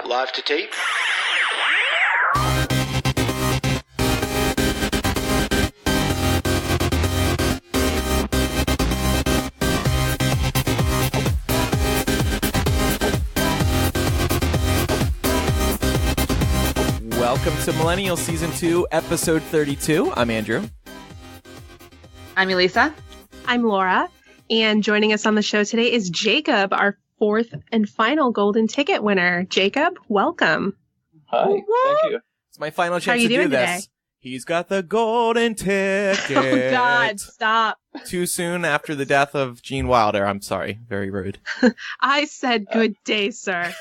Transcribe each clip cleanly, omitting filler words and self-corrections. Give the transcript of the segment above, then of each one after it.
live to tape. Welcome to Millennial Season 2, Episode 32. I'm Andrew. I'm Elisa. I'm Laura. And joining us on the show today is Jacob, our fourth and final golden ticket winner. Jacob, welcome. Hi, thank you. It's my final chance to do this. Today? He's got the golden ticket. Oh, God, stop. Too soon after the death of Gene Wilder. I'm sorry. Very rude. I said good day, sir.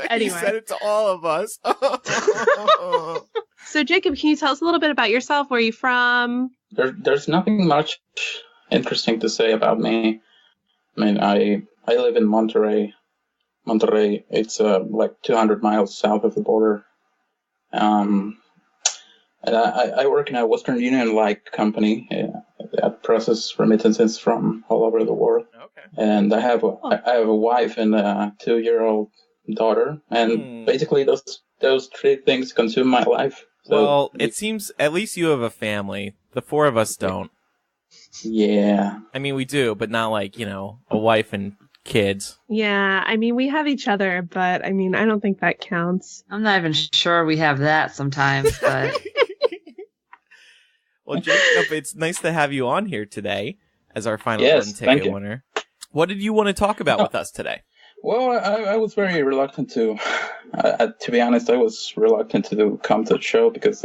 Anyway. You said it to all of us. So, Jacob, can you tell us a little bit about yourself? Where are you from? There's nothing much interesting to say about me. I mean, I live in Monterrey. It's like 200 miles south of the border. And I work in a Western Union-like company that processes remittances from all over the world. Okay. And I have a wife and a 2-year-old daughter, and basically those three things consume my life. So, well, it seems at least you have a family. The four of us don't. Yeah. I mean, we do, but not like, a wife and kids. Yeah, I mean, we have each other, but I mean, I don't think that counts. I'm not even sure we have that sometimes, but... Well, Jacob, it's nice to have you on here today as our final golden ticket winner. What did you want to talk about with us today? Well, I was very reluctant to be honest, I was reluctant to come to the show because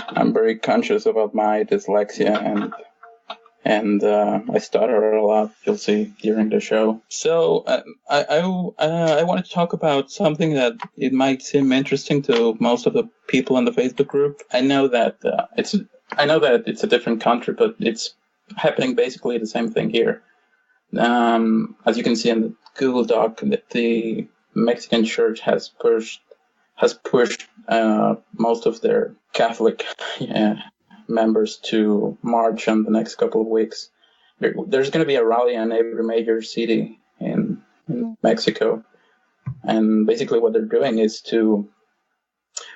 I'm very conscious about my dyslexia and I stutter a lot, you'll see during the show. So I wanted to talk about something that it might seem interesting to most of the people in the Facebook group. I know that it's a different country, but it's happening basically the same thing here. As you can see in the Google Doc, that the Mexican Church has pushed most of their Catholic members to march in the next couple of weeks. There's going to be a rally in every major city in Mexico, and basically what they're doing is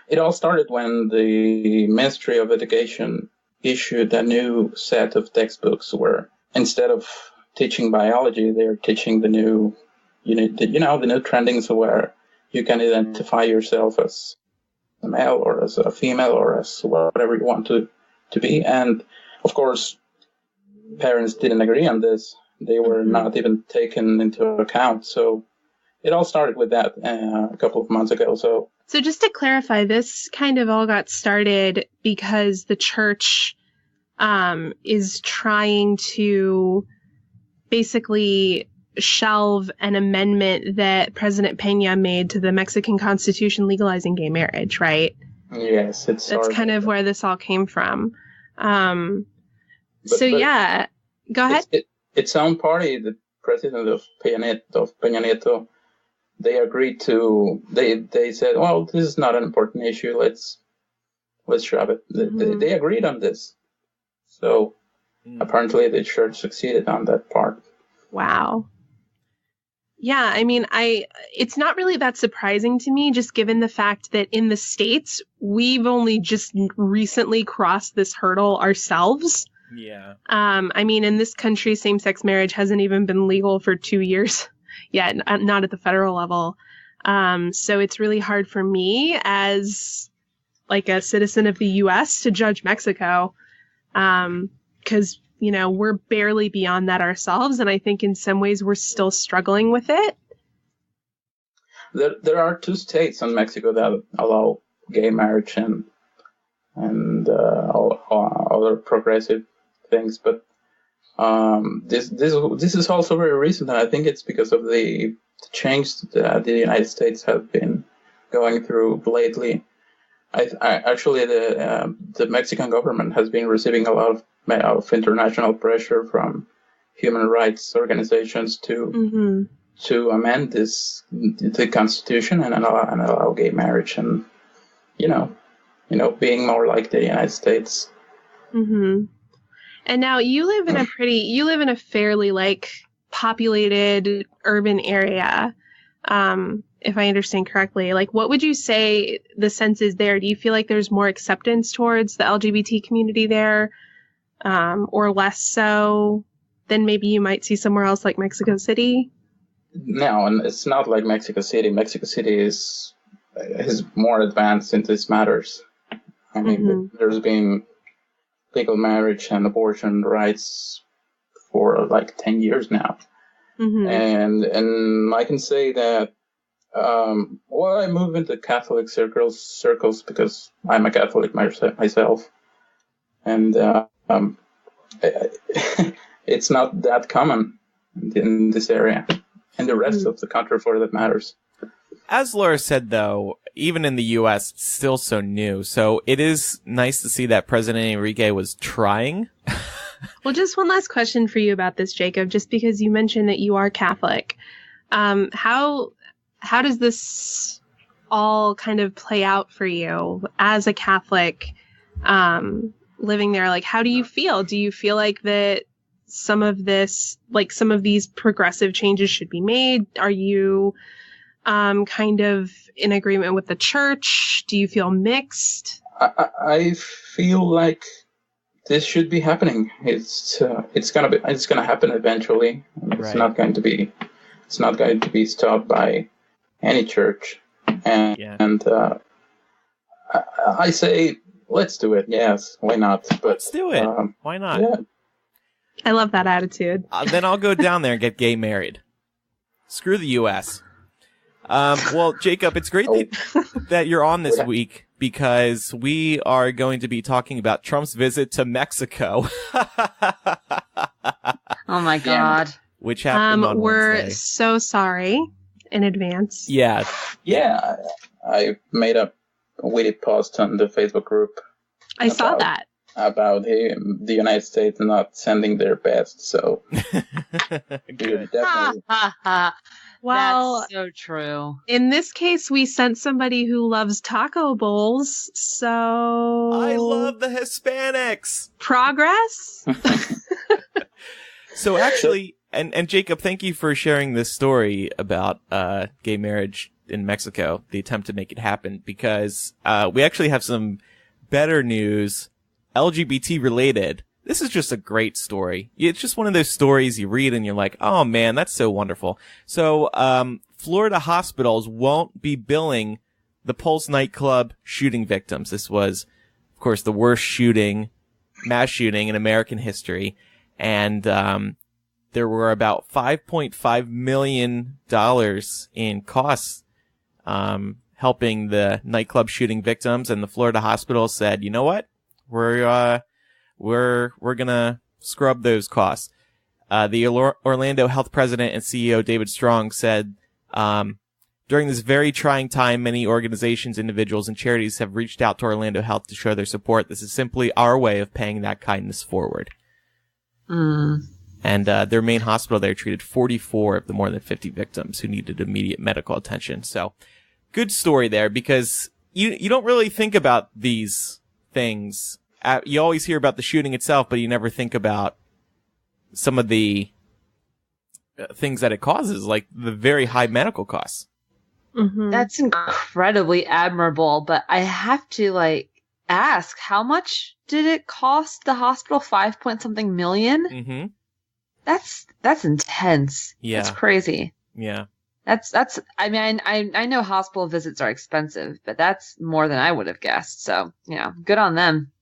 it all started when the Ministry of Education issued a new set of textbooks where instead of teaching biology, they're teaching the new trendings where you can identify yourself as a male or as a female or as whatever you want to be. And of course, parents didn't agree on this. They were not even taken into account. So it all started with that a couple of months ago. So just to clarify, this kind of all got started because the church is trying to basically shelve an amendment that President Peña made to the Mexican Constitution legalizing gay marriage, right? Yes, that's kind of where this all came from. Go ahead. Its own party, the president of Peña Nieto, they agreed to. They said, "Well, this is not an important issue. Let's shove it." They agreed on this. So apparently, the church succeeded on that part. Wow. Yeah, I mean, it's not really that surprising to me, just given the fact that in the States, we've only just recently crossed this hurdle ourselves. Yeah. I mean, in this country, same-sex marriage hasn't even been legal for 2 years yet, not at the federal level. So it's really hard for me as like a citizen of the U.S. to judge Mexico, because we're barely beyond that ourselves, and I think in some ways we're still struggling with it. There are 2 states in Mexico that allow gay marriage and other progressive things, but this is also very recent, and I think it's because of the change that the United States have been going through lately. Actually, the Mexican government has been receiving a lot of international pressure from human rights organizations to amend the Constitution and allow gay marriage and being more like the United States. Mm-hmm. And now you live in a fairly like populated urban area. if I understand correctly. Like, what would you say the sense is there? Do you feel like there's more acceptance towards the LGBT community there, or less so than maybe you might see somewhere else like Mexico City? No, and it's not like Mexico City. Mexico City is more advanced in these matters. I mean, there's been legal marriage and abortion rights for like 10 years now. And I can say that, I move into Catholic circles because I'm a Catholic myself. And it's not that common in this area. And the rest of the country, for that matters. As Laura said, though, even in the U.S., it's still so new. So it is nice to see that President Enrique was trying. Well, just one last question for you about this, Jacob, just because you mentioned that you are Catholic. How does this all kind of play out for you as a Catholic living there? Like, how do you feel? Do you feel like that some of these progressive changes should be made? Are you kind of in agreement with the church? Do you feel mixed? I feel like this should be happening. It's gonna happen eventually. It's not going to be stopped by any church. And I say let's do it. Yes, why not? But let's do it. Why not? Yeah. I love that attitude. Then I'll go down there and get gay married. Screw the U.S. Well, Jacob, it's great that you're on this week because we are going to be talking about Trump's visit to Mexico. Oh, my God. Which happened on We're Wednesday. so sorry in advance. Yeah. Yeah, I made a witty post on the Facebook group. I saw that. About the United States not sending their best, so Good. Definitely. Well, that's so true. In this case, we sent somebody who loves taco bowls, so I love the Hispanics. Progress. So actually, and Jacob, thank you for sharing this story about gay marriage in Mexico, the attempt to make it happen, because we actually have some better news, LGBT related. This is just a great story. It's just one of those stories you read and you're like, oh man, that's so wonderful. So, Florida hospitals won't be billing the Pulse nightclub shooting victims. This was, of course, the worst mass shooting in American history. And, there were about $5.5 million in costs, helping the nightclub shooting victims. And the Florida hospital said, you know what? We're gonna scrub those costs. The Orlando Health president and CEO David Strong said, during this very trying time, many organizations, individuals, and charities have reached out to Orlando Health to show their support. This is simply our way of paying that kindness forward. And their main hospital there treated 44 of the more than 50 victims who needed immediate medical attention. So, good story there, because you don't really think about these things. You always hear about the shooting itself, but you never think about some of the things that it causes, like the very high medical costs. That's incredibly admirable, but I have to ask, how much did it cost the hospital? 5-point-something million? That's intense. Yeah. That's crazy. Yeah. That's, I mean, I know hospital visits are expensive, but that's more than I would have guessed. So, good on them.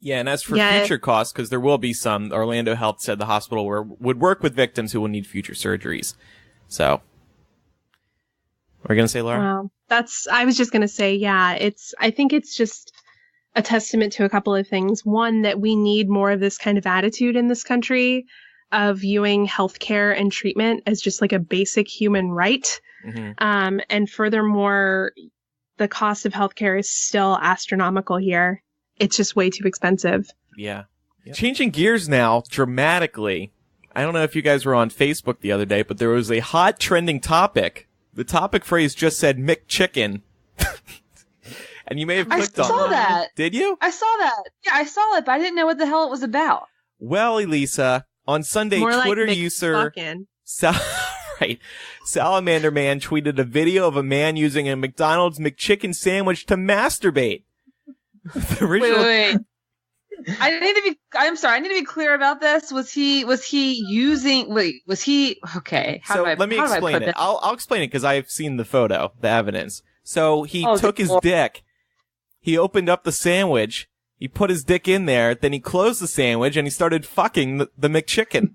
Yeah, and as for future costs, because there will be some, Orlando Health said the hospital would work with victims who will need future surgeries. So, what are you going to say, Laura? Well, I was just going to say, I think it's just a testament to a couple of things. One, that we need more of this kind of attitude in this country of viewing healthcare and treatment as just like a basic human right. And furthermore, the cost of healthcare is still astronomical here. It's just way too expensive. Yeah. Changing gears now dramatically. I don't know if you guys were on Facebook the other day, but there was a hot trending topic. The topic phrase just said McChicken. And you may have clicked on it. I saw that. Did you? I saw that. Yeah, I saw it, but I didn't know what the hell it was about. Well, Elisa, on Sunday, More Twitter like user... right. Salamander Man tweeted a video of a man using a McDonald's McChicken sandwich to masturbate. The original... Wait. I'm sorry. I need to be clear about this. Was he using? Wait, was he? Okay. Let me explain it. I'll explain it because I've seen the photo, the evidence. So he took his dick. He opened up the sandwich. He put his dick in there. Then he closed the sandwich and he started fucking the McChicken.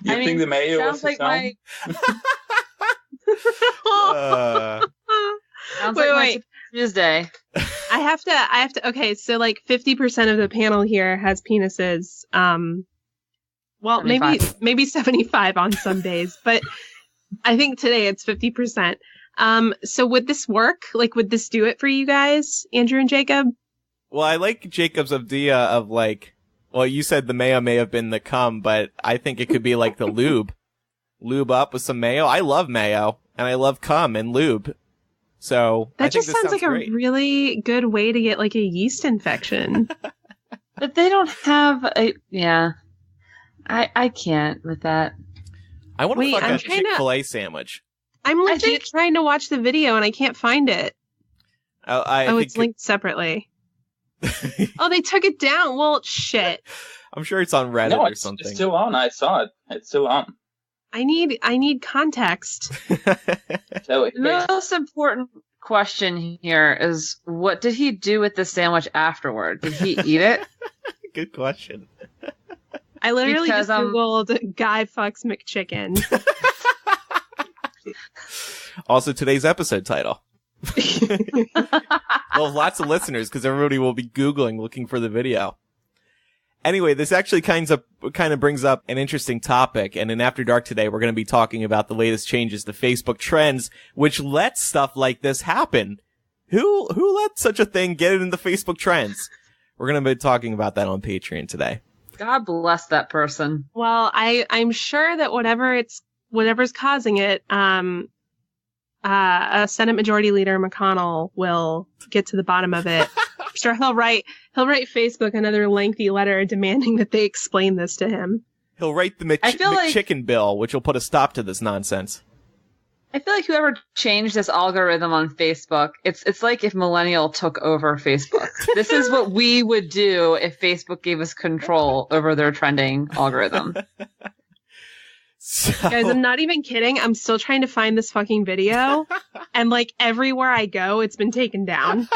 You think the mayo was the sound? Sounds like my Tuesday. I have to. Okay, so like 50% of the panel here has penises. Well, 75. maybe 75 on some days, but I think today it's 50%. So would this work? Like, would this do it for you guys, Andrew and Jacob? Well, I like Jacob's idea of like, well, you said the mayo may have been the cum, but I think it could be like the lube. Lube up with some mayo. I love mayo, and I love cum and lube. So that I think just sounds like great. A really good way to get like a yeast infection. But they don't have a I can't with that. I want to fuck a Chick-fil-A sandwich. I'm legit trying to watch the video and I can't find it. It's linked separately. Oh, they took it down. Well, shit. I'm sure it's on Reddit or something. It's still on. I saw it. It's still on. I need context. The most important question here is, what did he do with the sandwich afterward? Did he eat it? Good question. I literally just Googled guy fucks McChicken. Also today's episode title. Well, lots of listeners because everybody will be Googling looking for the video. Anyway, this actually kind of brings up an interesting topic, and in After Dark today, we're going to be talking about the latest changes to Facebook trends, which let stuff like this happen. Who let such a thing get into Facebook trends? We're going to be talking about that on Patreon today. God bless that person. Well, I'm sure that whatever's causing it, Senate Majority Leader McConnell will get to the bottom of it. I'm sure he'll write Facebook another lengthy letter demanding that they explain this to him. He'll write the McChicken bill, which will put a stop to this nonsense. I feel like whoever changed this algorithm on Facebook, it's like if Millennial took over Facebook. This is what we would do if Facebook gave us control over their trending algorithm. So... Guys, I'm not even kidding. I'm still trying to find this fucking video. And like everywhere I go, it's been taken down.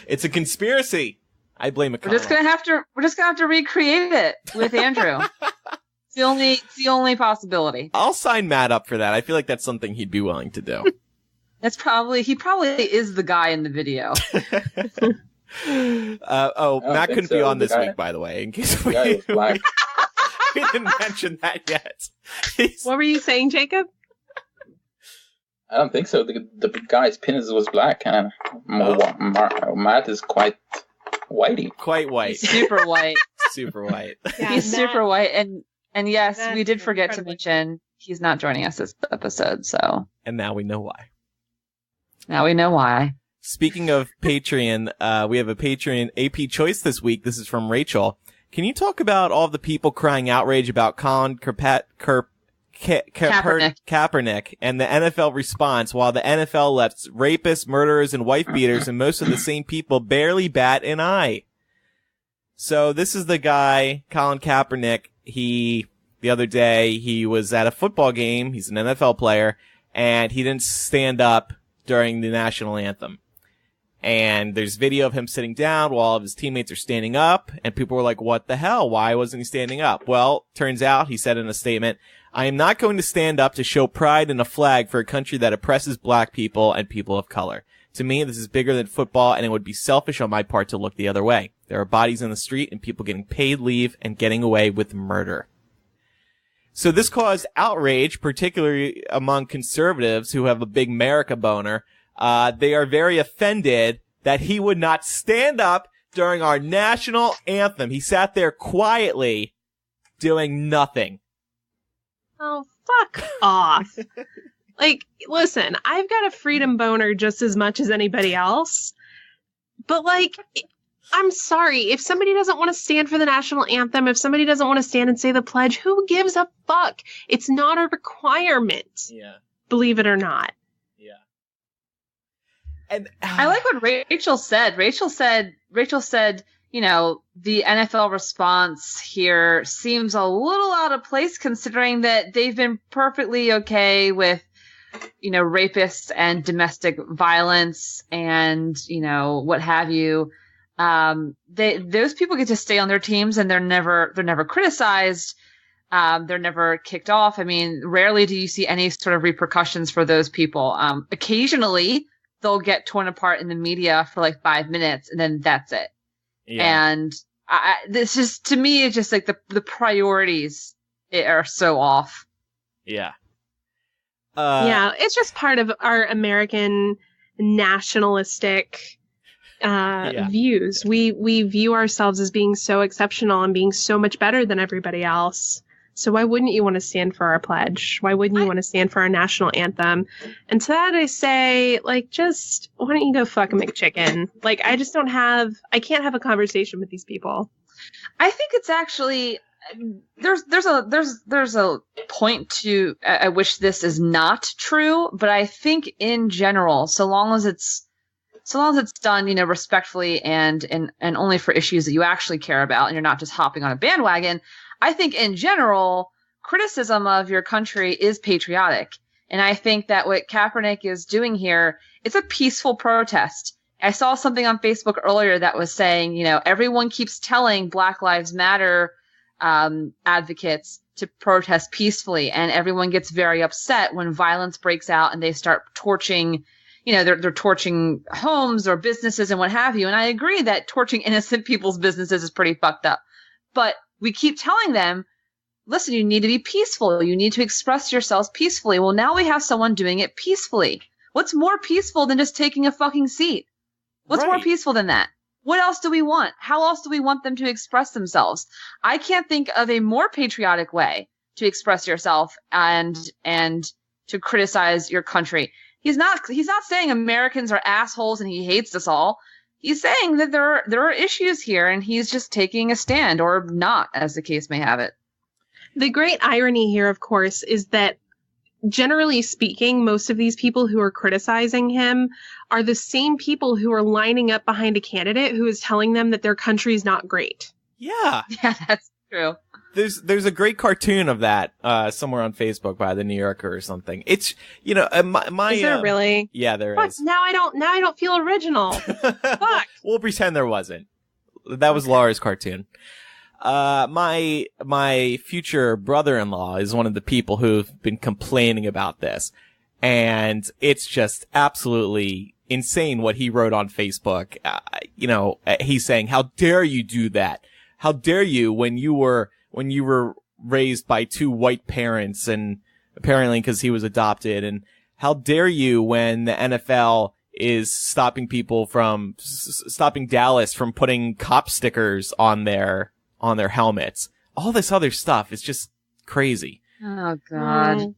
It's a conspiracy. I blame McConnell. We're just gonna have to recreate it with Andrew. It's the only possibility. I'll sign Matt up for that. I feel like that's something he'd be willing to do. He probably is the guy in the video. Matt couldn't be on this week, by the way, in case we didn't mention that yet. What were you saying, Jacob? I don't think so. The guy's penis was black, and Matt is quite whitey. Quite white. He's super white. Super white. Yeah, he's super white, and yes, we did forget to mention he's not joining us this episode. So, and now we know why. Speaking of Patreon, we have a Patreon AP choice this week. This is from Rachel. Can you talk about all the people crying outrage about Colin Kaepernick and the NFL response, while the NFL lets rapists, murderers, and wife beaters and most of the same people barely bat an eye? So this is the guy, Colin Kaepernick. The other day, he was at a football game. He's an NFL player, and he didn't stand up during the national anthem. And there's video of him sitting down while all of his teammates are standing up, and people were like, what the hell? Why wasn't he standing up? Well, turns out, he said in a statement, I am not going to stand up to show pride in a flag for a country that oppresses black people and people of color. To me, this is bigger than football, and it would be selfish on my part to look the other way. There are bodies in the street and people getting paid leave and getting away with murder. So this caused outrage, particularly among conservatives who have a big America boner. They are very offended that he would not stand up during our national anthem. He sat there quietly doing nothing. Oh, fuck off. Like, listen, I've got a freedom boner just as much as anybody else. But, like, I'm sorry. If somebody doesn't want to stand for the national anthem, if somebody doesn't want to stand and say the pledge, who gives a fuck? It's not a requirement. Yeah. Believe it or not. Yeah. And I like what Rachel said. Rachel said, you know, the NFL response here seems a little out of place considering that they've been perfectly okay with, you know, rapists and domestic violence and, you know, what have you. Those people get to stay on their teams and they're never criticized. They're never kicked off. I mean, rarely do you see any sort of repercussions for those people. Occasionally they'll get torn apart in the media for like 5 minutes and then that's it. Yeah. And this just, to me, it's just like the priorities are so off. Yeah. Yeah, it's just part of our American nationalistic views. We view ourselves as being so exceptional and being so much better than everybody else. So why wouldn't you want to stand for our pledge? Why wouldn't you want to stand for our national anthem? And to that I say, like, just why don't you go fuck a McChicken? Like, I can't have a conversation with these people. I think it's actually there's a point to at which this is not true, but I think in general, so long as it's done, you know, respectfully and only for issues that you actually care about and you're not just hopping on a bandwagon, I think in general, criticism of your country is patriotic. And I think that what Kaepernick is doing here, it's a peaceful protest. I saw something on Facebook earlier that was saying, you know, everyone keeps telling Black Lives Matter advocates to protest peacefully, and everyone gets very upset when violence breaks out and they start torching, you know, they're torching homes or businesses and what have you. And I agree that torching innocent people's businesses is pretty fucked up. But we keep telling them, listen, you need to be peaceful. You need to express yourselves peacefully. Well, now we have someone doing it peacefully. What's more peaceful than just taking a fucking seat? What's more peaceful than that? What else do we want? How else do we want them to express themselves? I can't think of a more patriotic way to express yourself and to criticize your country. He's not saying Americans are assholes and he hates us all. He's saying that there are issues here and he's just taking a stand, or not, as the case may have it. The great irony here, of course, is that generally speaking, most of these people who are criticizing him are the same people who are lining up behind a candidate who is telling them that their country is not great. Yeah. Yeah, that's true. There's a great cartoon of that somewhere on Facebook by the New Yorker or something. It's, you know, my is there really? Yeah, there Fuck, is. Now I don't feel original. Fuck. We'll pretend there wasn't. That was Laura's cartoon. My future brother-in-law is one of the people who've been complaining about this. And it's just absolutely insane what he wrote on Facebook. You know, he's saying, how dare you do that? How dare you when you were raised by two white parents, and apparently because he was adopted, and how dare you when the NFL is stopping Dallas from putting cop stickers on their helmets. All this other stuff is just crazy. Oh God.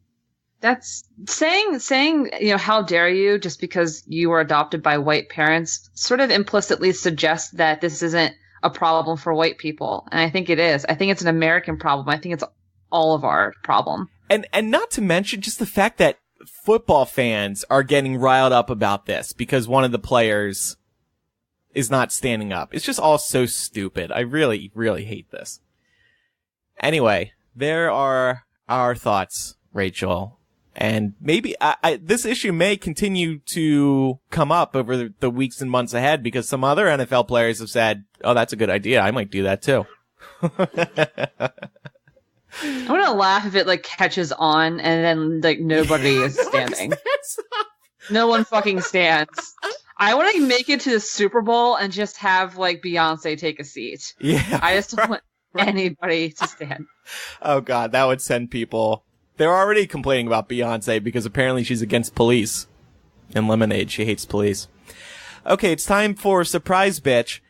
That's saying, you know, how dare you just because you were adopted by white parents sort of implicitly suggests that this isn't a problem for white people. And I think it is. I think it's an American problem. I think it's all of our problem. And not to mention just the fact that football fans are getting riled up about this because one of the players is not standing up. It's just all so stupid. I really, really hate this. Anyway, there are our thoughts, Rachel. And maybe this issue may continue to come up over the weeks and months ahead because some other NFL players have said, oh, that's a good idea. I might do that too. I'm going to laugh if it like catches on and then like nobody is standing. No one fucking stands. I want to make it to the Super Bowl and just have like Beyonce take a seat. Yeah. I just don't want anybody to stand. Oh God, that would send people. They're already complaining about Beyonce because apparently she's against police. In Lemonade, she hates police. Okay, it's time for Surprise Bitch.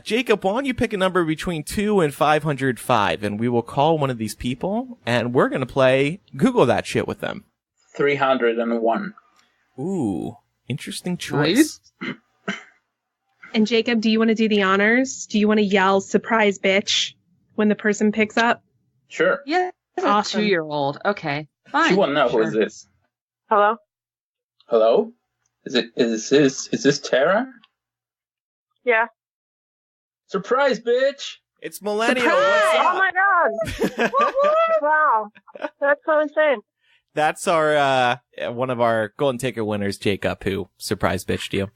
Jacob, why don't you pick a number between 2 and 505, and we will call one of these people, and we're going to play Google That Shit with them. 301. Ooh, interesting choice. And Jacob, do you want to do the honors? Do you want to yell "surprise, bitch" when the person picks up? Sure. Yeah, it's Awesome. a 2-year-old. Okay, fine. She won't know Sure. who is this. Hello? Hello? Is this Tara? Yeah. Surprise, bitch! It's Millennial. Surprise! Oh my god! Wow. That's so insane. That's our one of our Golden Ticket winners, Jacob, who surprise bitched you.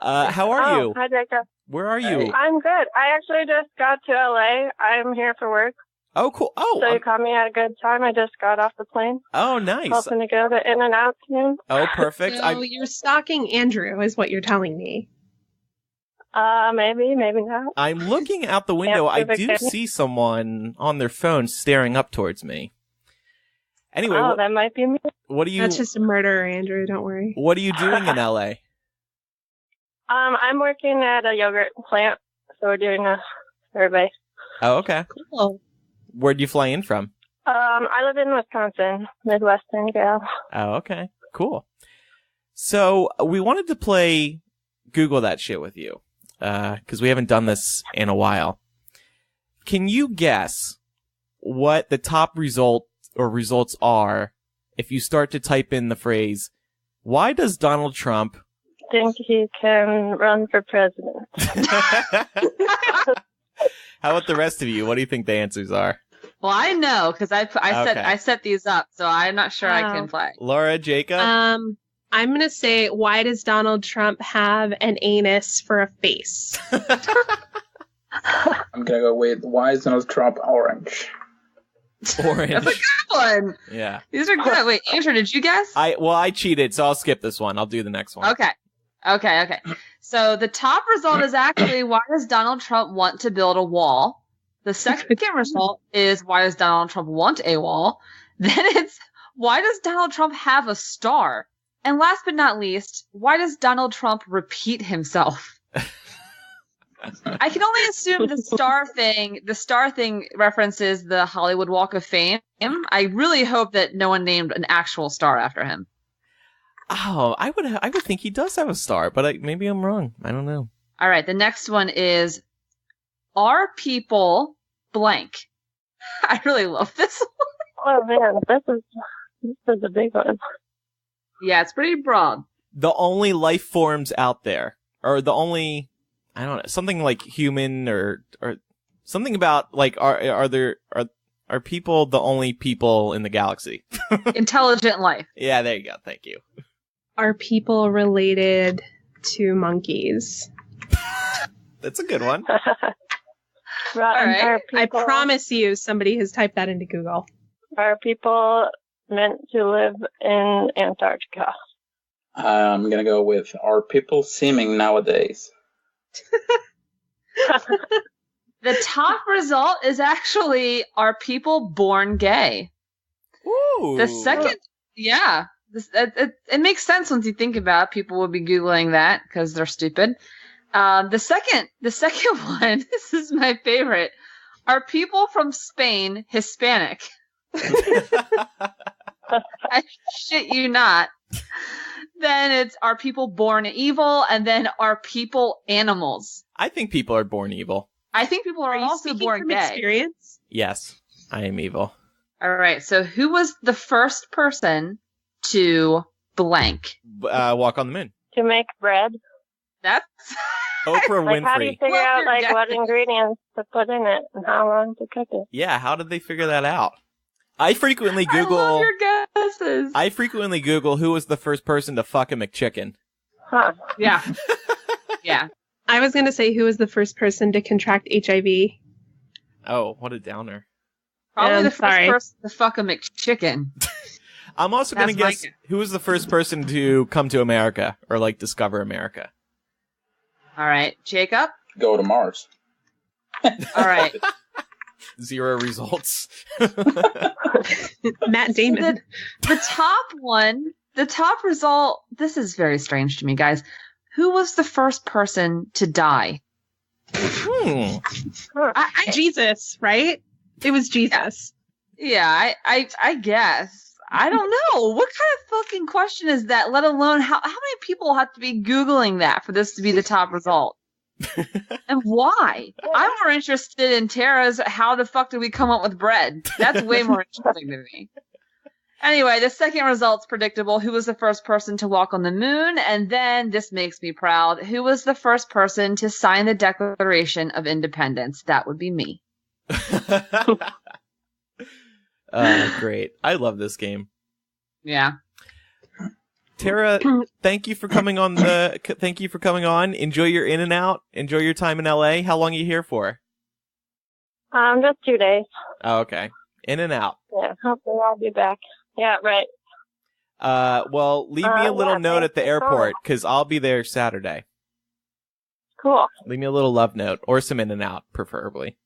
How are you? Hi, Jacob. Where are you? I'm good. I actually just got to LA. I'm here for work. Oh, cool. So you caught me at a good time. I just got off the plane. Oh, nice. Hoping to go to In-N-Out soon. Oh, perfect. So you're stalking Andrew, is what you're telling me. Maybe not. I'm looking out the window. I do Pacific. see someone on their phone staring up towards me. Anyway, That might be me. what are you? That's just a murderer, Andrew. Don't worry. What are you doing in LA? I'm working at a yogurt plant, so we're doing a survey. Oh, okay. Cool. Where'd you fly in from? I live in Wisconsin, Midwestern gal. Oh, okay. Cool. So we wanted to play Google That Shit with you, because we haven't done this in a while. Can you guess what the top result or results are if you start to type in the phrase, "Why does Donald Trump..." Think he can run for president. How about the rest of you? What do you think the answers are? Well, I know because Okay. I set these up, so I'm not sure I can play. Laura, Jacob? I'm going to say, why does Donald Trump have an anus for a face? I'm gonna go with why is Donald Trump orange? Orange. That's a good one. Yeah. These are good. Wait, Andrew, did you guess? I cheated, so I'll skip this one. I'll do the next one. Okay. So the top result is actually, why does Donald Trump want to build a wall? The second result is, why does Donald Trump want a wall? Then it's, why does Donald Trump have a star? And last but not least, why does Donald Trump repeat himself? I can only assume the star thing references the Hollywood Walk of Fame. I really hope that no one named an actual star after him. Oh, I would think he does have a star, but maybe I'm wrong. I don't know. All right, the next one is, are people blank? I really love this one. Oh man, this is a big one. Yeah, it's pretty broad. The only life forms out there, or the only, I don't know, something like human, or something about like, are people the only people in the galaxy? Intelligent life. Yeah, there you go. Thank you. Are people related to monkeys? That's a good one. right. Are I people- promise you somebody has typed that into Google. Are people meant to live in Antarctica? I'm gonna go with are people seeming nowadays? The top result is actually, are people born gay? Ooh. The second, yeah. It makes sense once you think about it. People would be Googling that because they're stupid. The second one, this is my favorite. Are people from Spain Hispanic? I shit you not. Then it's, are people born evil? And then, are people animals? I think people are born evil. I think people are you also speaking born from gay. experience? Yes, I am evil. All right. So who was the first person to blank? Walk on the moon. To make bread? That's Oprah Like, how do you Winfrey. figure Well, out you're like what guessing. ingredients to put in it and how long to cook it? Yeah, how did they figure that out? I frequently I love Google. your guesses. I frequently Google who was the first person to fuck a McChicken. Huh. Yeah. Yeah. I was going to say, who was the first person to contract HIV? Oh, what a downer. Probably the first sorry. person to fuck a McChicken. I'm also going to That's my guess guess. who was the first person to come to America or like discover America. All right. Jacob? Go to Mars. All right. 0 results. Matt Damon. The top result, this is very strange to me, guys. Who was the first person to die? Jesus, right? It was Jesus. Yeah, I guess. I don't know. What kind of fucking question is that? Let alone how many people have to be Googling that for this to be the top result? And why? I'm more interested in Tara's how the fuck did we come up with bread? That's way more interesting to me. Anyway, the second result's predictable. Who was the first person to walk on the moon? And then, this makes me proud, who was the first person to sign the Declaration of Independence? That would be me. Great. I love this game. Yeah. Tara, thank you for coming on. Enjoy your in and out. Enjoy your time in LA. How long are you here for? Just 2 days. Oh, okay. In and out. Yeah, hopefully I'll be back. Yeah, right. Well, leave me a little note at the thanks for airport, because I'll be there Saturday. Cool. Leave me a little love note, or some in and out, preferably.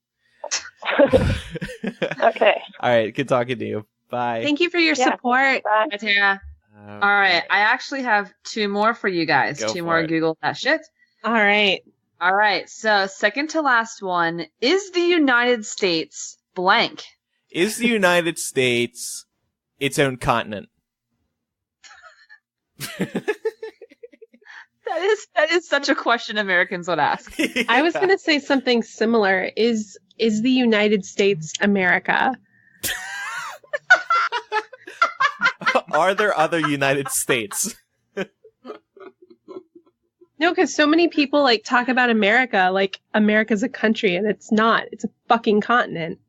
Okay. All right, good talking to you. Bye. Thank you for your support. Bye. Hi, Tara. Okay. All right. I actually have 2 more for you guys. Go 2 for more it. Google that shit. All right. All right. So, second to last one. Is the United States blank? Is the United States its own continent? That is such a question Americans would ask. I was going to say something similar. Is the United States America? Are there other United States? No, because so many people like talk about America like America's a country, and it's not. It's a fucking continent.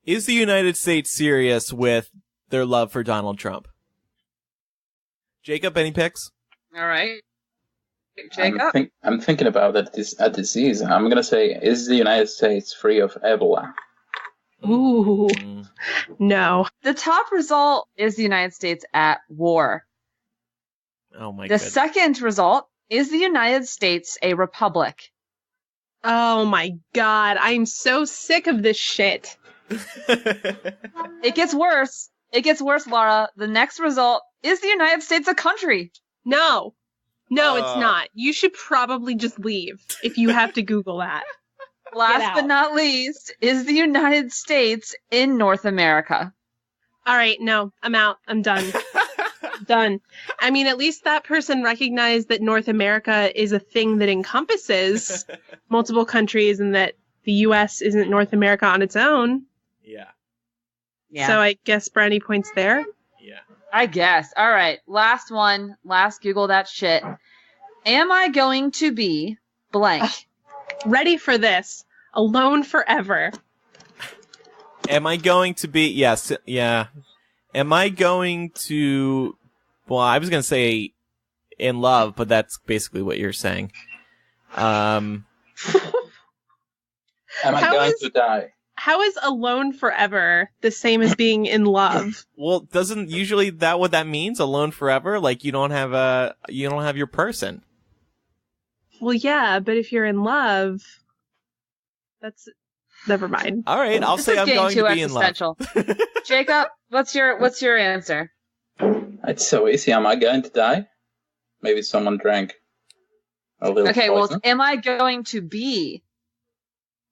Is the United States serious with their love for Donald Trump? Jacob, any picks? All right. Jacob? I'm thinking about a disease. I'm going to say, is the United States free of Ebola? Ooh, no. The top result is the United States at war. Oh my The goodness. second result is the United States a republic. Oh my god, I'm so sick of this shit. It gets worse. It gets worse, Laura. The next result is the United States a country. No. No, it's not. You should probably just leave if you have to Google that. Last but not least is the United States in North America. All right, no, I'm out. I'm done. Done. I mean, at least that person recognized that North America is a thing that encompasses multiple countries and that the U.S. isn't North America on its own. Yeah. Yeah. So I guess brownie points there. Yeah. I guess. All right. Last one. Last Google that shit. Am I going to be blank? Ready for this. Alone forever. Am I going to be... Yes. Yeah. Am I going to... Well, I was going to say in love, but that's basically what you're saying. Am I going to die? How is alone forever the same as being in love? Well, doesn't usually that what that means? Alone forever? Like you don't have your person. Well, yeah, but if you're in love, that's never mind. All right, I'll say I'm going to be in love. Jacob, what's your answer? It's so easy. Am I going to die? Maybe someone drank a little Okay, poison. well, am I going to be?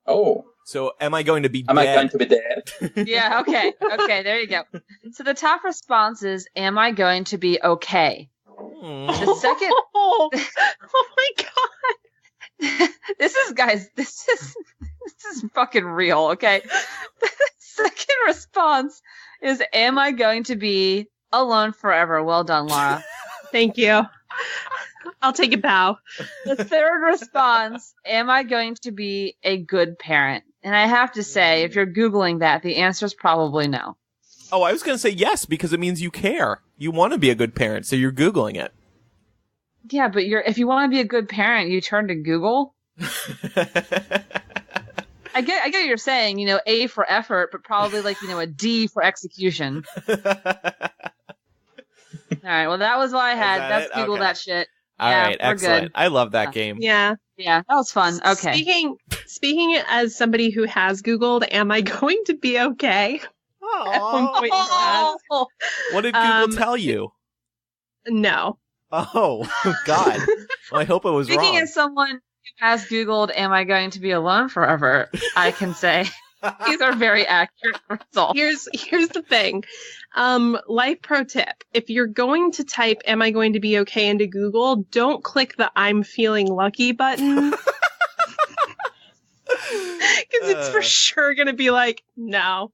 Oh. So, am I going to be Am dead? I going to be dead? Yeah, okay. Okay, there you go. So the top response is, am I going to be okay? The second... Oh my god. This is fucking real, okay? The second response is, am I going to be alone forever? Well done, Laura. Thank you. I'll take a bow. The third response, am I going to be a good parent? And I have to say, if you're Googling that, the answer is probably no. Oh, I was going to say yes, because it means you care. You want to be a good parent, so you're Googling it. Yeah, but if you want to be a good parent, you turn to Google. I get what you're saying, A for effort, but probably a D for execution. All right, well, that was all I had. That's Google that shit. All right, excellent. Good. I love that game. Yeah. Yeah, that was fun. Okay. Speaking as somebody who has Googled, am I going to be okay? At one point in class. What did Google tell you? No. Oh, God. Well, I hope it was Speaking wrong. as someone who has Googled, am I going to be alone forever? I can say These are very accurate results. Here's the thing. Life pro tip. If you're going to type, am I going to be okay into Google, don't click the I'm feeling lucky button. Because it's for sure going to be like, no.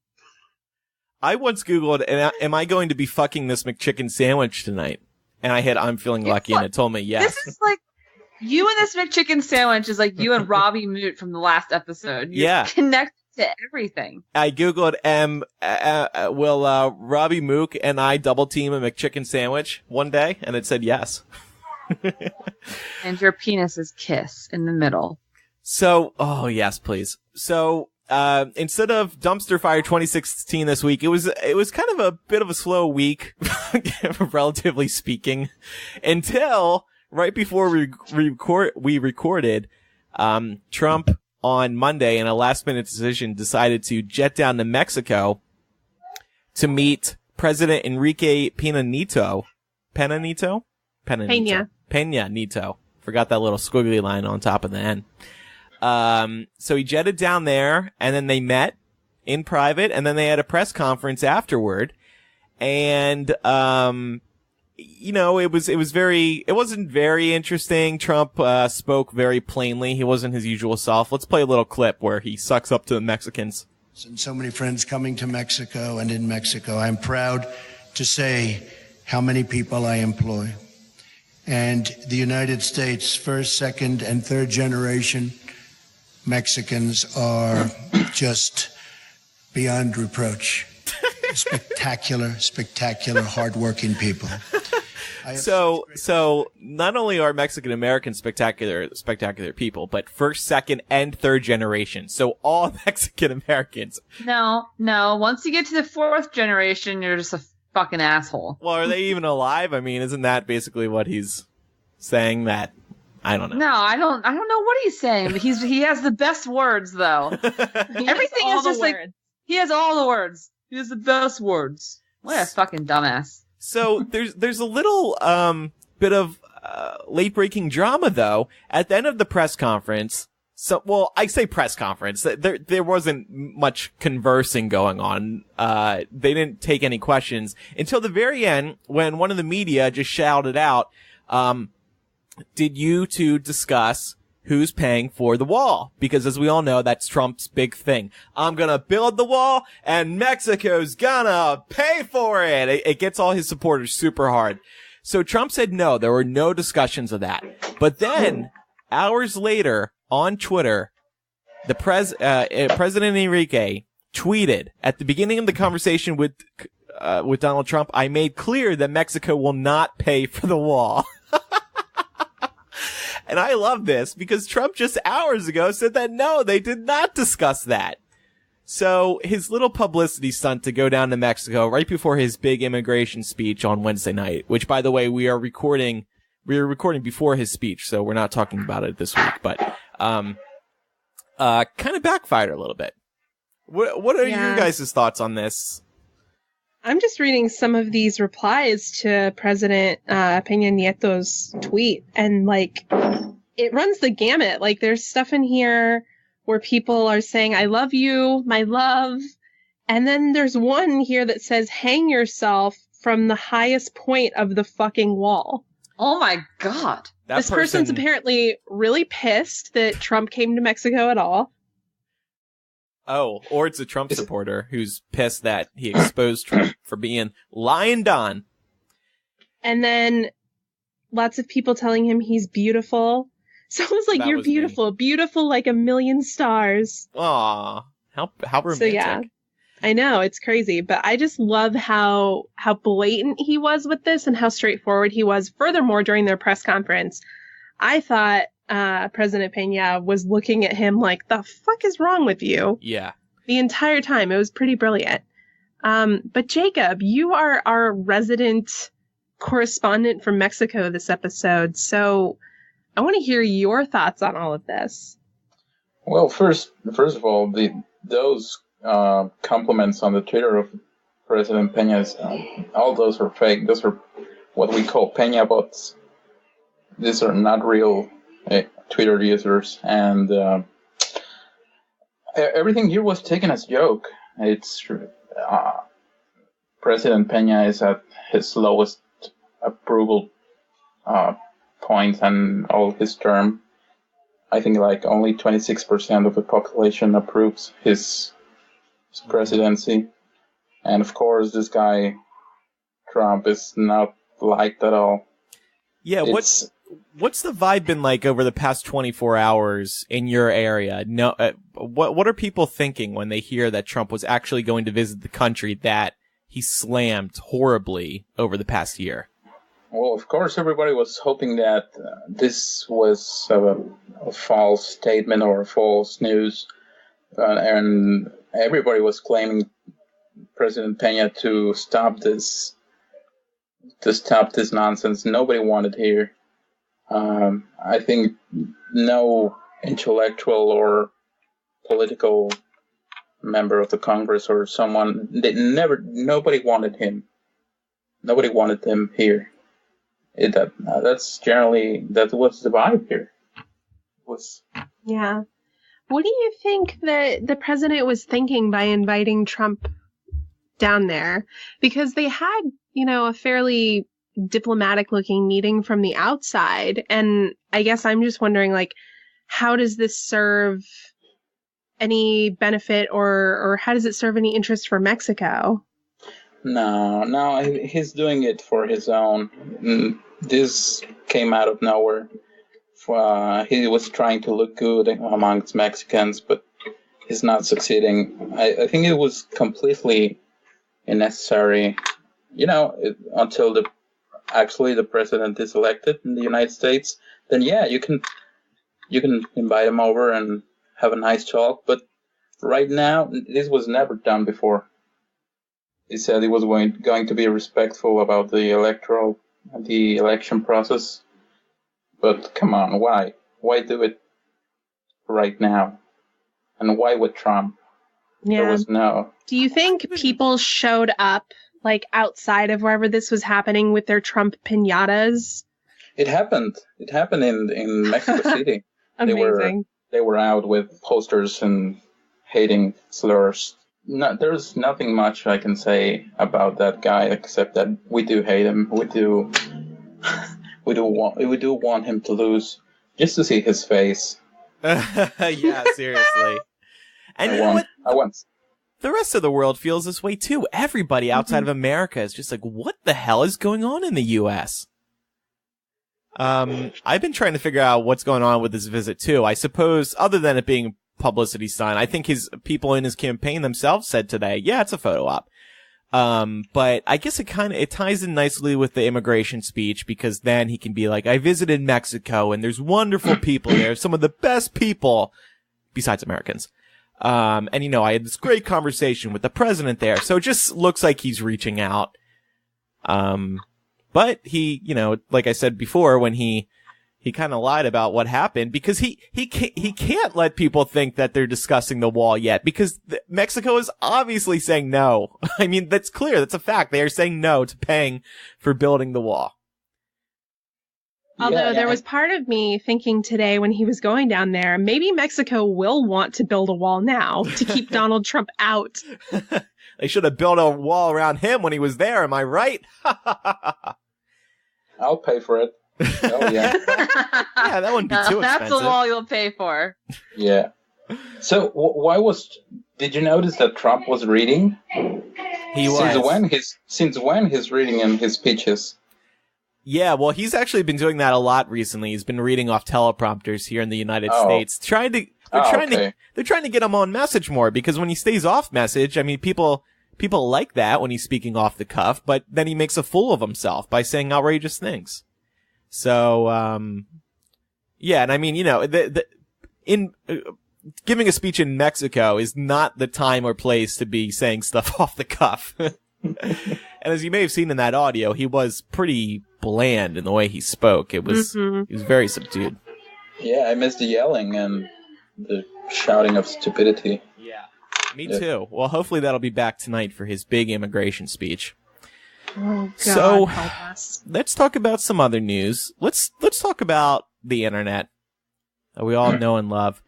I once Googled, am I going to be fucking this McChicken sandwich tonight? And I hit I'm feeling lucky, and it told me yes. This is like, you and this McChicken sandwich is like you and Robbie Moot from the last episode. You're connected to everything. I Googled, will Robbie Mook and I double team a McChicken sandwich one day? And it said yes. And your penis's kiss in the middle. So, oh yes, please. So, instead of Dumpster Fire 2016 this week, it was kind of a bit of a slow week, relatively speaking, until right before we recorded, Trump on Monday in a last minute decision decided to jet down to Mexico to meet President Enrique Pena Nieto. Forgot that little squiggly line on top of the N. So he jetted down there, and then they met in private, and then they had a press conference afterward. And, you know, it wasn't very interesting. Trump, spoke very plainly. He wasn't his usual self. Let's play a little clip where he sucks up to the Mexicans. And so many friends coming to Mexico and in Mexico. I'm proud to say how many people I employ. And the United States, first, second, and third generation Mexicans are just beyond reproach. Spectacular, hardworking people. So not only are Mexican Americans spectacular people, but first, second, and third generation. So all Mexican Americans. No. Once you get to the fourth generation, you're just a fucking asshole. Well, are they even alive? I mean, isn't that basically what he's saying? That I don't know. No, I don't know what he's saying, but he has the best words though. Everything is just like he has all the words. He has the best words. What a fucking dumbass. So there's a little bit of late breaking drama though at the end of the press conference. So, well, I say press conference. There wasn't much conversing going on. They didn't take any questions until the very end when one of the media just shouted out, did you two discuss who's paying for the wall? Because as we all know, that's Trump's big thing. I'm gonna build the wall and Mexico's gonna pay for it. It gets all his supporters super hard. So Trump said no, there were no discussions of that. But then, hours later, on Twitter, the President Enrique tweeted at the beginning of the conversation with Donald Trump, I made clear that Mexico will not pay for the wall. And I love this because Trump just hours ago said that no, they did not discuss that. So his little publicity stunt to go down to Mexico right before his big immigration speech on Wednesday night, which by the way, we are recording before his speech, so we're not talking about it this week, but, kind of backfired a little bit. What are your guys' thoughts on this? I'm just reading some of these replies to President Peña Nieto's tweet, and like it runs the gamut. Like there's stuff in here where people are saying, I love you, my love. And then there's one here that says, hang yourself from the highest point of the fucking wall. Oh my God. This person's apparently really pissed that Trump came to Mexico at all. Oh, or it's a Trump supporter who's pissed that he exposed Trump for being lying Don. And then lots of people telling him he's beautiful. So it was like, you're beautiful, beautiful like a million stars. Aw, how romantic. So yeah, I know, it's crazy. But I just love how blatant he was with this and how straightforward he was. Furthermore, during their press conference, I thought President Peña was looking at him like, the fuck is wrong with you? Yeah. The entire time. It was pretty brilliant. But Jacob, you are our resident correspondent from Mexico this episode. So I want to hear your thoughts on all of this. Well, first of all, those compliments on the Twitter of President Peña's, all those are fake. Those are what we call Peña bots. These are not real Twitter users, and everything here was taken as a joke. It's President Peña is at his lowest approval point in all his term. I think like only 26% of the population approves his presidency. And of course, this guy, Trump, is not liked at all. Yeah, what's the vibe been like over the past 24 hours in your area? No, what are people thinking when they hear that Trump was actually going to visit the country that he slammed horribly over the past year? Well, of course, everybody was hoping that this was a false statement or false news, and everybody was claiming President Peña to stop this nonsense. Nobody wanted here. I think no intellectual or political member of the Congress or someone, nobody wanted him. Nobody wanted him here. That's generally, that was the vibe here. Yeah. What do you think that the president was thinking by inviting Trump down there? Because they had, a fairly diplomatic looking meeting from the outside. And I guess I'm just wondering, like, how does this serve any benefit or how does it serve any interest for Mexico? No, he's doing it for his own. This came out of nowhere. He was trying to look good amongst Mexicans, but he's not succeeding. I think it was completely unnecessary, until the president is elected in the United States. Then yeah, you can invite him over and have a nice talk. But right now, this was never done before. He said he was going to be respectful about the election process. But come on, why? Why do it right now? And why with Trump? Yeah. There was no. Do you think people showed up, like, outside of wherever this was happening with their Trump piñatas? It happened. It happened in Mexico City. Amazing. They were out with posters and hating slurs. No, there's nothing much I can say about that guy except that we do hate him. We do want him to lose just to see his face. Yeah, seriously. And I want. The rest of the world feels this way too. Everybody outside of America is just like, what the hell is going on in the U.S.? I've been trying to figure out what's going on with this visit too. I suppose, other than it being publicity stunt, I think his people in his campaign themselves said today, yeah, it's a photo op. But I guess it ties in nicely with the immigration speech, because then he can be like, I visited Mexico and there's wonderful people there, some of the best people besides Americans. And I had this great conversation with the president there. So it just looks like he's reaching out. But he, like I said before, when he kind of lied about what happened, because he can't let people think that they're discussing the wall yet, because Mexico is obviously saying no. I mean, that's clear. That's a fact. They are saying no to paying for building the wall. Although there was part of me thinking today when he was going down there, maybe Mexico will want to build a wall now to keep Donald Trump out. They should have built a wall around him when he was there. Am I right? I'll pay for it. Oh, yeah. Yeah, that wouldn't be too expensive. That's the wall you'll pay for. Yeah. So, did you notice that Trump was reading? He was. Since when he's reading in his speeches? Yeah, well, he's actually been doing that a lot recently. He's been reading off teleprompters here in the United States, they're trying to get him on message more, because when he stays off message, I mean, people like that when he's speaking off the cuff, but then he makes a fool of himself by saying outrageous things. So, yeah, and I mean, giving a speech in Mexico is not the time or place to be saying stuff off the cuff. And as you may have seen in that audio, he was pretty bland in the way he spoke. He was very subdued. Yeah, I missed the yelling and the shouting of stupidity. Yeah, me too. Well, hopefully that'll be back tonight for his big immigration speech. Oh, God, so, help us. Let's talk about some other news. Let's talk about the internet that we all know and love.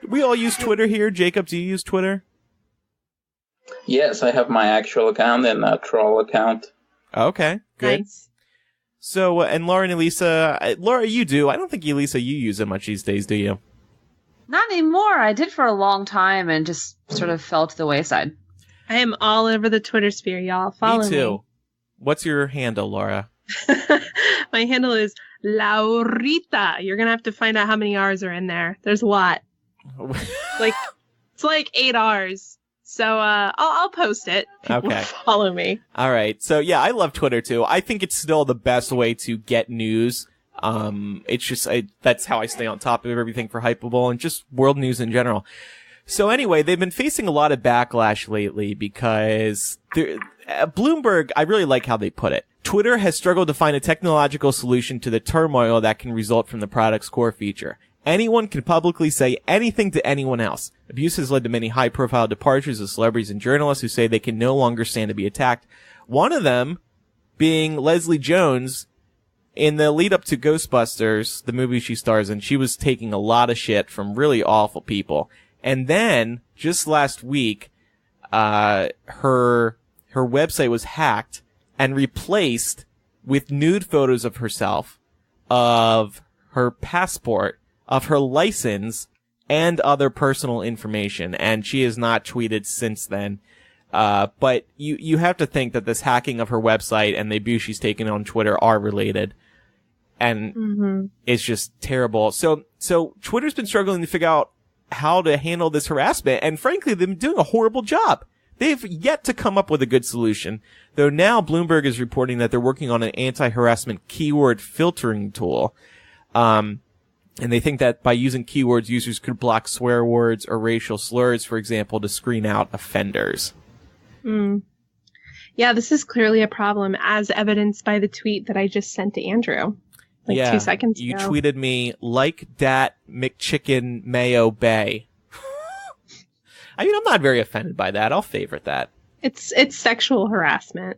We all use Twitter here. Jacob, do you use Twitter? Yes, I have my actual account and a troll account. Okay, good. Nice. So, and Laura and Elisa, Laura, you do. I don't think, Elisa, you use it much these days, do you? Not anymore. I did for a long time and just sort of fell to the wayside. I am all over the Twitter sphere, y'all. Follow me too. What's your handle, Laura? My handle is Laurita. You're going to have to find out how many R's are in there. There's a lot. It's like 8 R's. So I'll post it. People Okay. follow me. All right. So yeah, I love Twitter too. I think it's still the best way to get news. It's just that's how I stay on top of everything for Hypable and just world news in general. So anyway, they've been facing a lot of backlash lately because Bloomberg, I really like how they put it. Twitter has struggled to find a technological solution to the turmoil that can result from the product's core feature. Anyone can publicly say anything to anyone else. Abuse has led to many high-profile departures of celebrities and journalists who say they can no longer stand to be attacked. One of them being Leslie Jones. In the lead-up to Ghostbusters, the movie she stars in, she was taking a lot of shit from really awful people. And then, just last week, her website was hacked and replaced with nude photos of herself, of her passport, of her license, and other personal information. And she has not tweeted since then. But you have to think that this hacking of her website and the abuse she's taken on Twitter are related. And it's just terrible. So Twitter's been struggling to figure out how to handle this harassment. And frankly, they've been doing a horrible job. They've yet to come up with a good solution. Though now Bloomberg is reporting that they're working on an anti-harassment keyword filtering tool. And they think that by using keywords, users could block swear words or racial slurs, for example, to screen out offenders. Yeah, this is clearly a problem, as evidenced by the tweet that I just sent to Andrew 2 seconds ago. You tweeted me, like dat McChicken Mayo Bay. I mean, I'm not very offended by that. I'll favorite that. It's sexual harassment.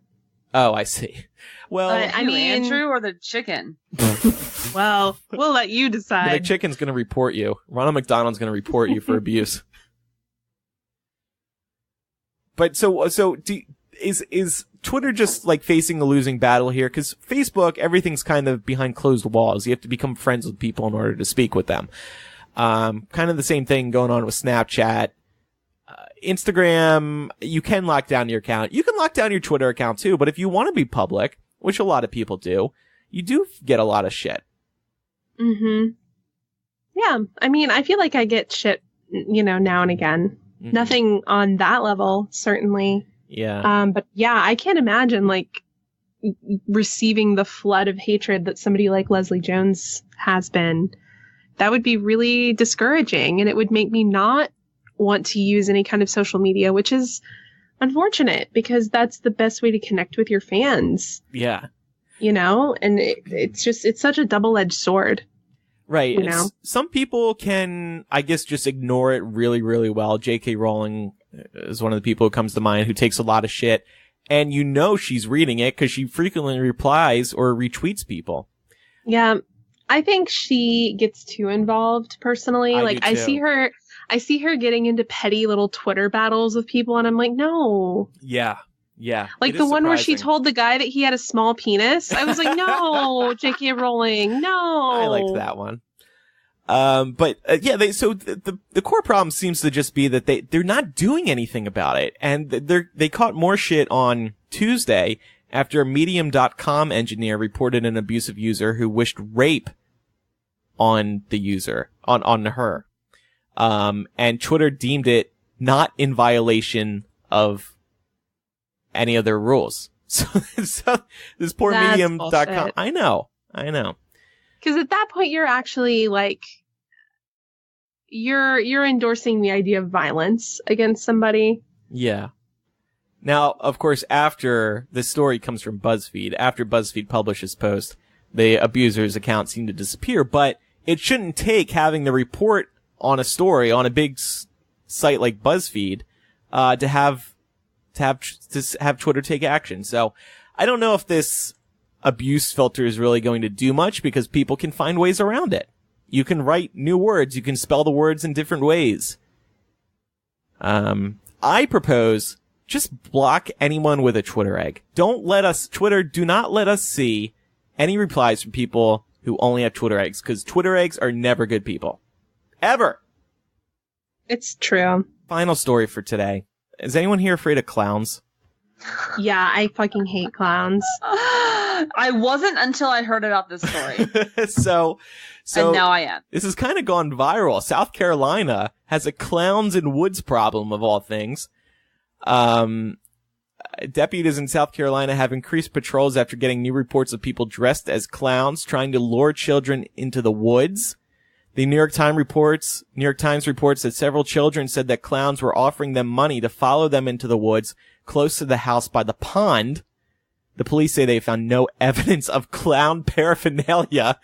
Oh, I see. Well, I mean, Andrew or the chicken? Well, we'll let you decide. The chicken's going to report you. Ronald McDonald's going to report you for abuse. But is Twitter just like facing a losing battle here? Because Facebook, everything's kind of behind closed walls. You have to become friends with people in order to speak with them. Kind of the same thing going on with Snapchat. Instagram, you can lock down your account. You can lock down your Twitter account too, but if you want to be public, which a lot of people do, you do get a lot of shit. Yeah, I mean, I feel like I get shit, now and again. Nothing on that level, certainly. Yeah. But yeah, I can't imagine receiving the flood of hatred that somebody like Leslie Jones has been. That would be really discouraging, and it would make me not want to use any kind of social media, which is unfortunate because that's the best way to connect with your fans. Yeah. And it's such a double-edged sword. Right. Some people can, I guess, just ignore it really, really well. J.K. Rowling is one of the people who comes to mind who takes a lot of shit, and she's reading it because she frequently replies or retweets people. Yeah. I think she gets too involved personally. I see her getting into petty little Twitter battles with people, and I'm like, no. Yeah. Yeah. Like the one where she told the guy that he had a small penis. I was like, no, J.K. Rowling, no. I liked that one. The core problem seems to just be that they're not doing anything about it. And they caught more shit on Tuesday after a Medium.com engineer reported an abusive user who wished rape on the user, on her. And Twitter deemed it not in violation of any of their rules. So this poor Medium.com. I know. Because at that point, you're actually you're endorsing the idea of violence against somebody. Yeah. Now, of course, after this story comes from BuzzFeed, after BuzzFeed published this post, the abuser's account seemed to disappear, but it shouldn't take having the report on a story on a big site like BuzzFeed, to have Twitter take action. So I don't know if this abuse filter is really going to do much because people can find ways around it. You can write new words. You can spell the words in different ways. I propose just block anyone with a Twitter egg. Twitter, do not let us see any replies from people who only have Twitter eggs, because Twitter eggs are never good people. Ever. It's true. Final story for today. Is anyone here afraid of clowns? Yeah, I fucking hate clowns. I wasn't until I heard about this story. So and now I am. This has kind of gone viral. South Carolina has a clowns in woods problem, of all things. Deputies in South Carolina have increased patrols after getting new reports of people dressed as clowns trying to lure children into the woods. The New York Times reports that several children said that clowns were offering them money to follow them into the woods close to the house by the pond. The police say they found no evidence of clown paraphernalia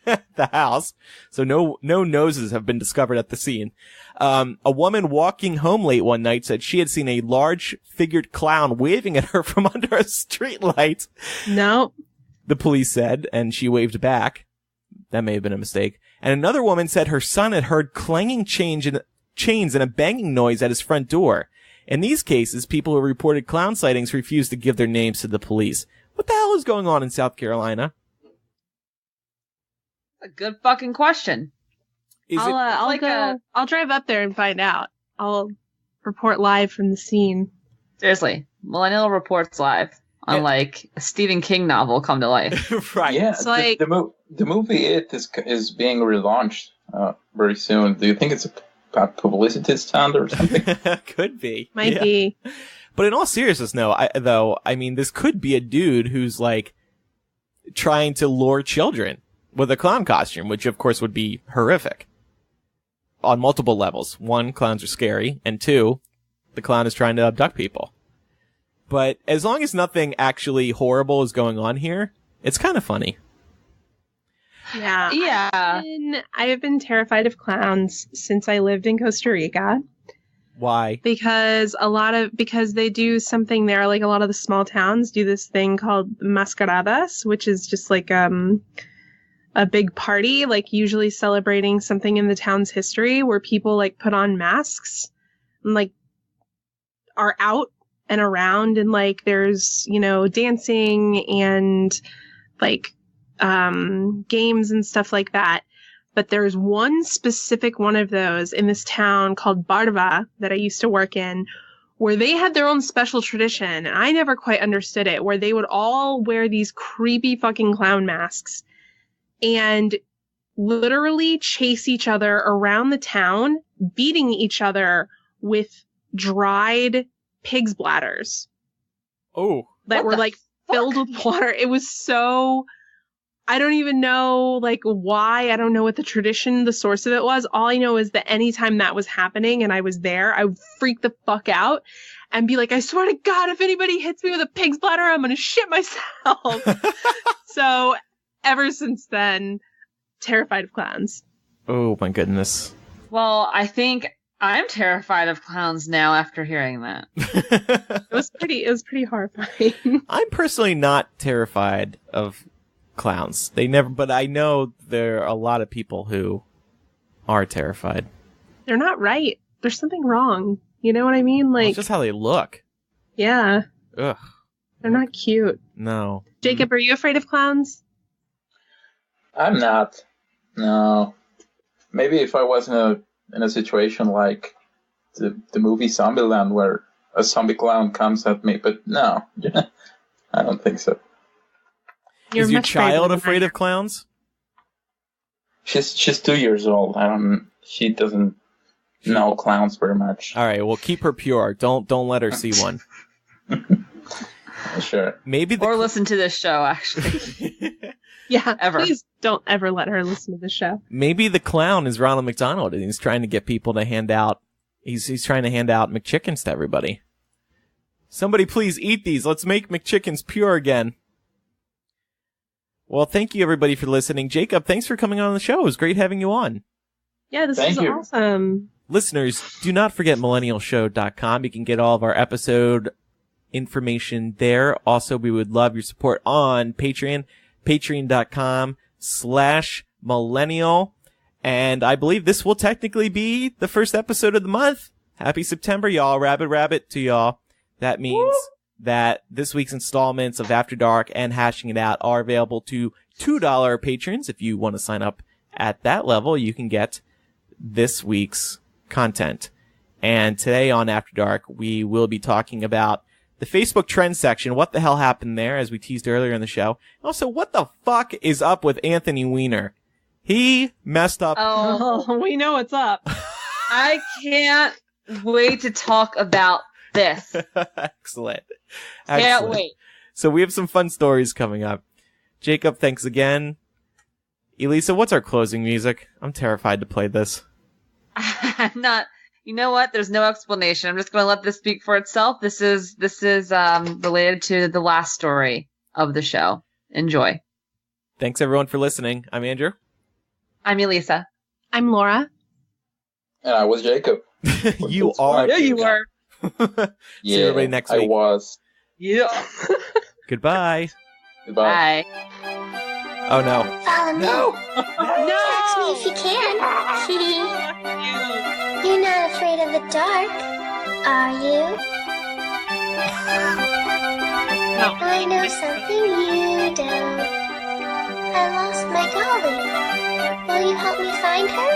at the house, so no noses have been discovered at the scene. A woman walking home late one night said she had seen a large figured clown waving at her from under a streetlight. No. The police said, and she waved back. That may have been a mistake. And another woman said her son had heard clanging chains and a banging noise at his front door. In these cases, people who reported clown sightings refused to give their names to the police. What the hell is going on in South Carolina? A good fucking question. I'll drive up there and find out. I'll report live from the scene. Seriously, Millennial reports live. Unlike a Stephen King novel come to life. Right. Yeah, It's like the movie It is being relaunched very soon. Do you think it's a publicity stunt or something? Could be. might be. But in all seriousness, I mean, this could be a dude who's like trying to lure children with a clown costume, which of course would be horrific on multiple levels. One, clowns are scary, and two, the clown is trying to abduct people. But as long as nothing actually horrible is going on here, it's kind of funny. Yeah. Yeah. I have been terrified of clowns since I lived in Costa Rica. Why? Because they do something there, like a lot of the small towns do this thing called mascaradas, which is just like a big party, like usually celebrating something in the town's history, where people like put on masks and like are out and around, and like there's, dancing and like games and stuff like that. But there's one specific one of those in this town called Barva that I used to work in, where they had their own special tradition, and I never quite understood it, where they would all wear these creepy fucking clown masks and literally chase each other around the town, beating each other with dried pig's bladders. Oh. That were like filled with water. It was so... I don't even know like why. I don't know what the source of it was. All I know is that anytime that was happening and I was there, I would freak the fuck out and be like, I swear to God, if anybody hits me with a pig's bladder, I'm going to shit myself. So ever since then, terrified of clowns. Oh my goodness. Well, I think I'm terrified of clowns now after hearing that. It was pretty horrifying. I'm personally not terrified of clowns. But I know there are a lot of people who are terrified. They're not right. There's something wrong. You know what I mean? Well, Like, it's just how they look. yeah. Ugh. They're not cute. No. Jacob, are you afraid of clowns? I'm not. No. Maybe if I was in a situation like the movie Zombieland, where a zombie clown comes at me, but no. I don't think so. Is your much braver child than afraid I of clowns? She's 2 years old. She doesn't know clowns very much. All right, well, keep her pure. Don't let her see one. Sure. Maybe Or listen to this show, actually. Yeah, Ever. Please don't ever let her listen to the show. Maybe the clown is Ronald McDonald, and he's trying to get people to hand out. He's trying to hand out McChickens to everybody. Somebody please eat these. Let's make McChickens pure again. Well, thank you everybody for listening. Jacob, thanks for coming on the show. It was great having you on. Yeah, this Thank is you. awesome. Listeners, do not forget millennialshow.com. You can get all of our episode information there. Also, we would love your support on Patreon, patreon.com/millennial And I believe this will technically be the first episode of the month. Happy September, y'all. Rabbit to y'all. That means that this week's installments of After Dark and Hashing It Out are available to $2 patrons. If you want to sign up at that level, you can get this week's content. And today on After Dark, we will be talking about the Facebook trends section. What the hell happened there, as we teased earlier in the show. Also, what the fuck is up with Anthony Weiner? He messed up. Oh, we know what's up. I can't wait to talk about this. Excellent. Can't wait. So we have some fun stories coming up. Jacob, thanks again. Elisa, what's our closing music? I'm terrified to play this. I'm not. You know what? There's no explanation. I'm just going to let this speak for itself. This is related to the last story of the show. Enjoy. Thanks everyone for listening. I'm Andrew. I'm Elisa. I'm Laura. And I was Jacob. You are. Yeah, you were. See everybody next week. I was. Yeah. Goodbye. Goodbye. Bye. Oh no. Follow me. No. Catch me if you can. You're not afraid of the dark, are you? No. I know something you don't. I lost my dolly. Will you help me find her?